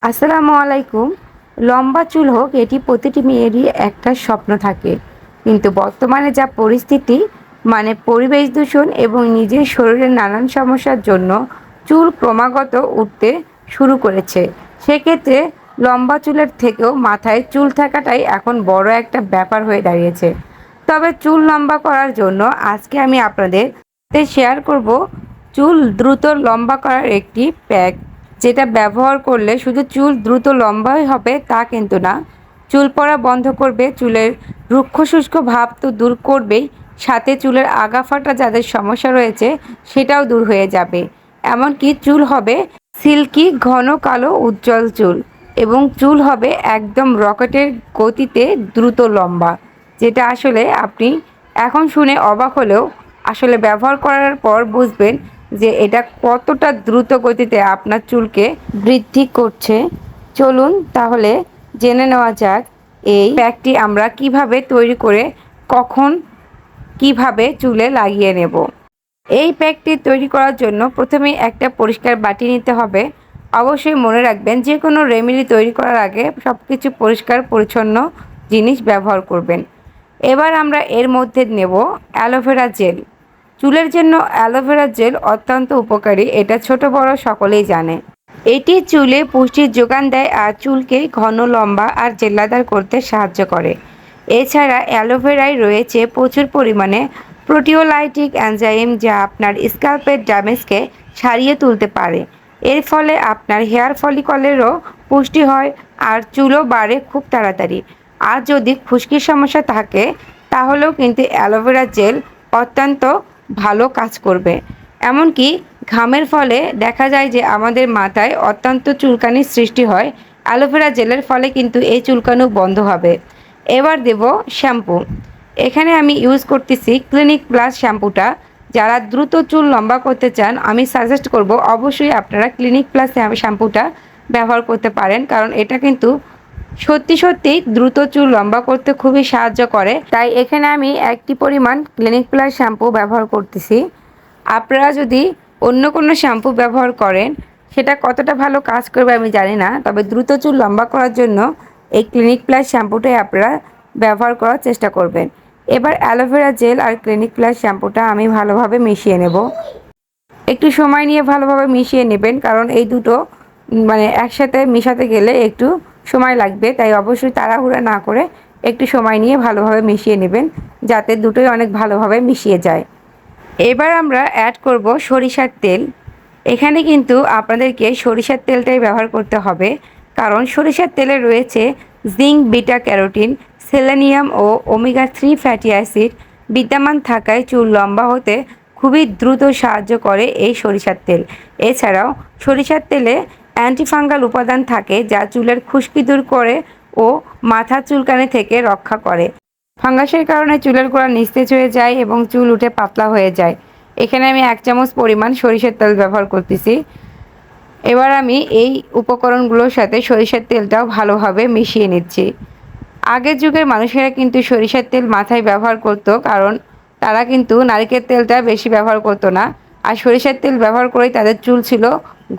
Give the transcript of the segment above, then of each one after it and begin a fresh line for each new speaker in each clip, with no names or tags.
আসসালামু আলাইকুম। লম্বা চুল হোক, এটি প্রতিটি মেয়েরই একটা স্বপ্ন থাকে। কিন্তু বর্তমানে যা পরিস্থিতি, মানে পরিবেশ দূষণ এবং নিজের শরীরের নানান সমস্যার জন্য চুল ক্রমাগত উঠতে শুরু করেছে। সেক্ষেত্রে লম্বা চুলের থেকেও মাথায় চুল থাকাটাই এখন বড় একটা ব্যাপার হয়ে দাঁড়িয়েছে। তবে চুল লম্বা করার জন্য আজকে আমি আপনাদের সাথে শেয়ার করব চুল দ্রুত লম্বা করার একটি প্যাক, যেটা ব্যবহার করলে শুধু চুল দ্রুত লম্বাই হবে তা কিন্তু না, চুল পড়া বন্ধ করবে, চুলের রুক্ষ শুষ্ক ভাব তো দূর করবেই, সাথে চুলের আগা ফাটা যাদের সমস্যা রয়েছে সেটাও দূর হয়ে যাবে। এমনকি চুল হবে সিল্কি ঘন কালো উজ্জ্বল চুল, এবং চুল হবে একদম রকেটের গতিতে দ্রুত লম্বা, যেটা আসলে আপনি এখন শুনে অবাক হলেও আসলে ব্যবহার করার পর বুঝবেন যে এটা কতটা দ্রুত গতিতে আপনার চুলকে বৃদ্ধি করছে। চলুন তাহলে জেনে নেওয়া যাক এই প্যাকটি আমরা কিভাবে তৈরি করে কখন কিভাবে চুলে লাগিয়ে নেব। এই প্যাকটি তৈরি করার জন্য প্রথমেই একটা পরিষ্কার বাটি নিতে হবে। অবশ্যই মনে রাখবেন, যে কোনো রেমেডি তৈরি করার আগে সব কিছু পরিষ্কার পরিচ্ছন্ন জিনিস ব্যবহার করবেন। এবার আমরা এর মধ্যে নেব অ্যালোভেরা জেল। চুলের জন্য অ্যালোভেরা জেল অত্যন্ত উপকারী, এটা ছোট বড় সকলেই জানে। এটি চুলে পুষ্টির যোগান দেয় আর চুলকে ঘন লম্বা আর জেল্লাদার করতে সাহায্য করে। এছাড়া অ্যালোভেরায় রয়েছে প্রচুর পরিমাণে প্রোটিওলাইটিক এনজাইম, যা আপনার স্ক্যাল্পের ড্যামেজকে সারিয়ে তুলতে পারে। এর ফলে আপনার হেয়ার ফলিকলেরও পুষ্টি হয় আর চুলও বাড়ে খুব তাড়াতাড়ি। আর যদি খুশকির সমস্যা থাকে তাহলেও কিন্তু অ্যালোভেরা জেল অত্যন্ত ভালো কাজ করবে। এমনকি ঘামের ফলে দেখা যায় যে আমাদের মাথায় অত্যন্ত চুলকানির সৃষ্টি হয়, অ্যালোভেরা জেলের ফলে কিন্তু এই চুলকানো বন্ধ হবে। এবার দেব শ্যাম্পু। এখানে আমি ইউজ করতেছি ক্লিনিক প্লাস শ্যাম্পুটা। যারা দ্রুত চুল লম্বা করতে চান আমি সাজেস্ট করব অবশ্যই আপনারা ক্লিনিক প্লাস শ্যাম্পুটা ব্যবহার করতে পারেন, কারণ এটা কিন্তু সত্যি সত্যিই দ্রুত চুল লম্বা করতে খুবই সাহায্য করে। তাই এখানে আমি একটি পরিমাণ ক্লিনিক প্লাস শ্যাম্পু ব্যবহার করতেছি। আপনারা যদি অন্য কোনো শ্যাম্পু ব্যবহার করেন সেটা কতটা ভালো কাজ করবে আমি জানি না, তবে দ্রুত চুল লম্বা করার জন্য এই ক্লিনিক প্লাস শ্যাম্পুটাই আপনারা ব্যবহার করার চেষ্টা করবেন। এবার অ্যালোভেরা জেল আর ক্লিনিক প্লাস শ্যাম্পুটা আমি ভালোভাবে মিশিয়ে নেব। একটু সময় নিয়ে ভালোভাবে মিশিয়ে নেবেন, কারণ এই দুটো মানে একসাথে মিশাতে গেলে একটু সময় লাগবে, তাই অবশ্যই তাড়াহুড়া না করে একটু সময় নিয়ে ভালোভাবে মিশিয়ে নেবেন, যাতে দুটোই অনেক ভালোভাবে মিশিয়ে যায়। এবার আমরা অ্যাড করব সরিষার তেল। এখানে কিন্তু আপনাদেরকে সরিষার তেলটাই ব্যবহার করতে হবে, কারণ সরিষার তেলে রয়েছে জিঙ্ক, বিটা ক্যারোটিন, সেলেনিয়াম ও ওমেগা 3 ফ্যাটি অ্যাসিড বিদ্যমান থাকায় চুল লম্বা হতে খুবই দ্রুত সাহায্য করে এই সরিষার তেল। এছাড়াও সরিষার তেলে অ্যান্টিফাঙ্গাল উপাদান থাকে, যা চুলের খুশকি দূর করে ও মাথা চুলকানি থেকে রক্ষা করে। ফাঙ্গাসের কারণে চুলের গোড়া নিস্তেজ হয়ে যায় এবং চুল উঠে পাতলা হয়ে যায়। এখানে আমি 1 চামচ পরিমাণ সরিষার তেল ব্যবহার করতেছি। এবার আমি এই উপকরণগুলোর সাথে সরিষার তেলটাও ভালোভাবে মিশিয়ে নিচ্ছি। আগের যুগের মানুষেরা কিন্তু সরিষার তেল মাথায় ব্যবহার করত, কারণ তারা কিন্তু নারকেল তেলটা বেশি ব্যবহার করতো না, আর সরিষার তেল ব্যবহার করেই তাদের চুল ছিল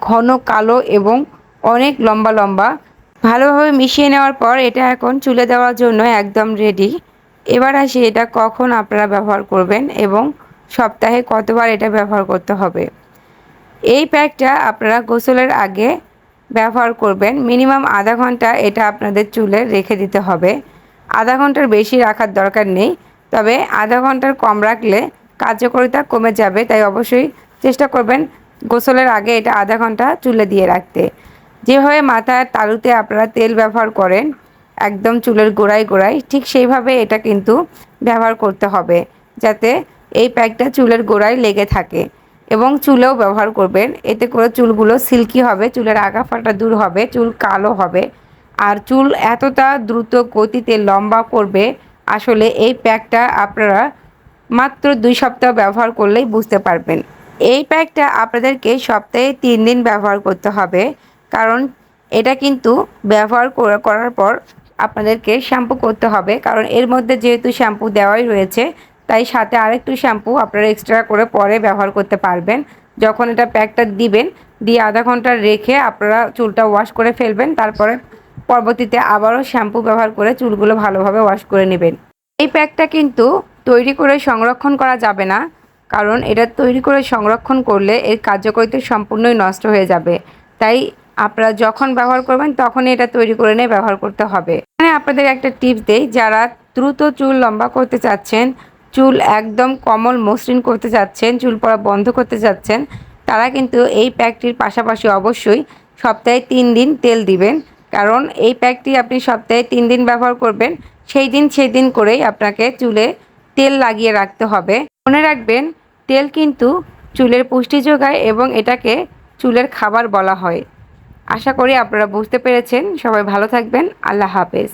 ঘন কালো এবং অনেক লম্বা লম্বা। ভালোভাবে মিশিয়ে নেওয়ার পর এটা এখন চুলে দেওয়ার জন্য একদম রেডি। এবার আসি এটা কখন আপনারা ব্যবহার করবেন এবং সপ্তাহে কতবার এটা ব্যবহার করতে হবে। এই প্যাকটা আপনারা গোসলের আগে ব্যবহার করবেন। মিনিমাম আধা ঘন্টা এটা আপনাদের চুলে রেখে দিতে হবে। আধা ঘন্টার বেশি রাখার দরকার নেই, তবে আধা ঘন্টার কম রাখলে কার্যকারিতা কমে যাবে, তাই অবশ্যই চেষ্টা করবেন গোসলের আগে এটা আধা ঘন্টা চুলে দিয়ে রাখতে। যেভাবে মাথার তালুতে আপনারা তেল ব্যবহার করেন একদম চুলের গোড়ায় গোড়ায়, ঠিক সেইভাবে এটা কিন্তু ব্যবহার করতে হবে, যাতে এই প্যাকটা চুলের গোড়ায় লেগে থাকে। এবং চুলেও ব্যবহার করবেন, এতে করে চুলগুলো সিল্কি হবে, চুলের আগা ফাটা দূর হবে, চুল কালো হবে আর চুল এতটা দ্রুত গতিতে লম্বা করবে। আসলে এই প্যাকটা আপনারা মাত্র 2 সপ্তাহ ব্যবহার করলেই বুঝতে পারবেন। এই প্যাকটা আপনাদেরকে সপ্তাহে 3 দিন ব্যবহার করতে হবে, কারণ এটা কিন্তু ব্যবহার করার পর আপনাদেরকে শ্যাম্পু করতে হবে, কারণ এর মধ্যে যেহেতু শ্যাম্পু দেওয়াই রয়েছে তাই সাথে আরেকটু শ্যাম্পু আপনারা এক্সট্রা করে পরে ব্যবহার করতে পারবেন। যখন এটা প্যাকটা দিবেন, দিয়ে আধা ঘন্টা রেখে আপনারা চুলটা ওয়াশ করে ফেলবেন। তারপরে পরবর্তীতে আবারও শ্যাম্পু ব্যবহার করে চুলগুলো ভালোভাবে ওয়াশ করে নেবেন। এই প্যাকটা কিন্তু তৈরি করে সংরক্ষণ করা যাবে না, কারণ এটা তৈরি করে সংরক্ষণ করলে এর কার্যকারিতা সম্পূর্ণই নষ্ট হয়ে যাবে। তাই আপনারা যখন ব্যবহার করবেন তখনই এটা তৈরি করে নিয়ে ব্যবহার করতে হবে। এখানে আপনাদের একটা টিপস দেই, যারা দ্রুত চুল লম্বা করতে চাচ্ছেন, চুল একদম কোমল মসৃণ করতে চাচ্ছেন, চুল পড়া বন্ধ করতে চাচ্ছেন, তারা কিন্তু এই প্যাকটির পাশাপাশি অবশ্যই সপ্তাহে 3 দিন তেল দিবেন। কারণ এই প্যাকটি আপনি সপ্তাহে 3 দিন ব্যবহার করবেন, সেই দিন করেই আপনাকে চুলে তেল লাগিয়ে রাখতে হবে। মনে রাখবেন, তেল কিন্তু চুলের পুষ্টি যোগায় এবং এটাকে চুলের খাবার বলা হয়। আশা করি আপনারা বুঝতে পেরেছেন। সবাই ভালো থাকবেন। আল্লাহ হাফেজ।